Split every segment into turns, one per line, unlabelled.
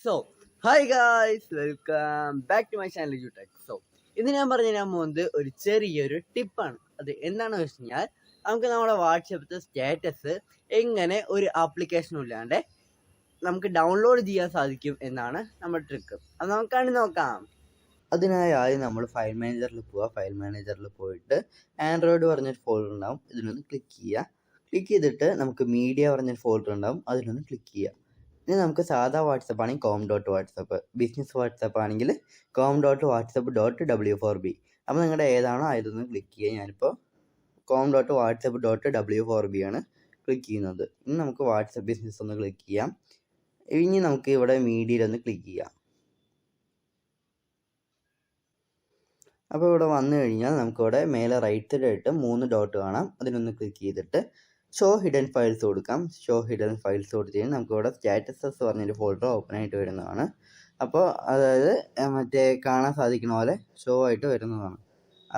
So, hi guys, welcome back to my channel YouTube. So, ഇന്ന് ഞാൻ പറഞ്ഞു തരാൻ പോകുന്നത് ഒരു ചെറിയൊരു ടിപ്പാണ്. അത് എന്താണെന്ന് വെച്ച് കഴിഞ്ഞാൽ നമുക്ക് നമ്മുടെ വാട്സപ്പിലത്തെ സ്റ്റാറ്റസ് എങ്ങനെ ഒരു ആപ്ലിക്കേഷനും ഇല്ലാണ്ട് നമുക്ക് ഡൗൺലോഡ് ചെയ്യാൻ സാധിക്കും എന്നാണ് നമ്മുടെ ട്രിക്ക്. അത് നമുക്ക് നോക്കാം. അതിനായി ആദ്യം നമ്മൾ ഫയൽ മാനേജറിൽ പോവുക. ഫയൽ മാനേജറിൽ പോയിട്ട് ആൻഡ്രോയിഡ് പറഞ്ഞൊരു ഫോൾഡർ ഉണ്ടാവും, ഇതിലൊന്ന് ക്ലിക്ക് ചെയ്യുക. ക്ലിക്ക് ചെയ്തിട്ട് നമുക്ക് മീഡിയ പറഞ്ഞൊരു ഫോൾഡർ ഉണ്ടാവും, അതിലൊന്ന് ക്ലിക്ക് ചെയ്യുക. ഇനി നമുക്ക് സാധാ വാട്സപ്പ് ആണെങ്കിൽ com.whatsapp, ബിസിനസ് വാട്സപ്പ് ആണെങ്കിൽ com.whatsapp.w4b. അപ്പോൾ നിങ്ങളുടെ ഏതാണോ അതിലൊന്ന് ക്ലിക്ക് ചെയ്യുക. ഞാനിപ്പോൾ com.whatsapp.w4b ആണ് ക്ലിക്ക് ചെയ്യുന്നത്. ഇനി നമുക്ക് വാട്സപ്പ് ബിസിനസ് ഒന്ന് ക്ലിക്ക് ചെയ്യാം. ഇനി നമുക്ക് ഇവിടെ മീഡിയയിലൊന്ന് ക്ലിക്ക് ചെയ്യാം. അപ്പോൾ ഇവിടെ വന്നു കഴിഞ്ഞാൽ നമുക്കിവിടെ മേലെ റൈറ്റ് സൈഡായിട്ട് 3 ഡോട്ട് കാണാം, അതിനൊന്ന് ക്ലിക്ക് ചെയ്തിട്ട് ഷോ ഹിഡൻ ഫയൽസ് കൊടുക്കാം. ഷോ ഹിഡൻ ഫയൽസ് കൊടുത്ത് കഴിഞ്ഞാൽ നമുക്കിവിടെ സ്റ്റാറ്റസസ് പറഞ്ഞൊരു ഫോൾഡർ ഓപ്പൺ ആയിട്ട് വരുന്നതാണ്. അപ്പോൾ അതായത് മറ്റേ കാണാൻ സാധിക്കുന്ന പോലെ ഷോ ആയിട്ട് വരുന്നതാണ്.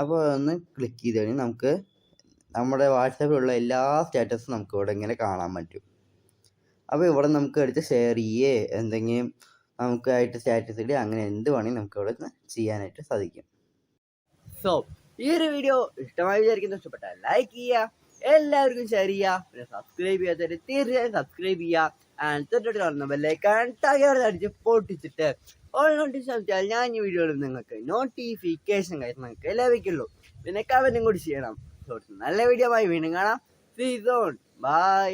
അപ്പോൾ ഒന്ന് ക്ലിക്ക് ചെയ്ത് കഴിഞ്ഞാൽ നമുക്ക് നമ്മുടെ വാട്സാപ്പിലുള്ള എല്ലാ സ്റ്റാറ്റസും നമുക്കിവിടെ ഇങ്ങനെ കാണാൻ പറ്റും. അപ്പോൾ ഇവിടെ നമുക്ക് എടുത്ത് ഷെയർ ചെയ്യേ എന്തെങ്കിലും നമുക്കായിട്ട് സ്റ്റാറ്റസ് ഇടുക, അങ്ങനെ എന്ത് വേണമെങ്കിൽ നമുക്കിവിടെ ചെയ്യാനായിട്ട് സാധിക്കും. സോ ഈ ഒരു വീഡിയോ ഇഷ്ടമായി വിചാരിക്കുന്നു. ഇഷ്ടപ്പെട്ടാൽ ലൈക്ക് ചെയ്യുക, എല്ലാവർക്കും ഷെയർ ചെയ്യുക, പിന്നെ സബ്സ്ക്രൈബ് ചെയ്യാത്തവർ തീർച്ചയായും സബ്സ്ക്രൈബ് ചെയ്യുക. ആൻഡ് തൊട്ടിട്ട് കാണുന്ന ബെല്ലൈക്കൺ അടിച്ച് പൊട്ടിച്ചിട്ട് ഓൾ നോട്ടിഫിക്കേഷൻ ഞാൻ ഈ വീഡിയോയിൽ നിങ്ങൾക്ക് നോട്ടിഫിക്കേഷൻ നിങ്ങൾക്ക് ലഭിക്കുള്ളൂ. പിന്നെ കമന്റും കൂടി ചെയ്യണം. നല്ല വീഡിയോ ആയി വീണ്ടും കാണാം. See soon by.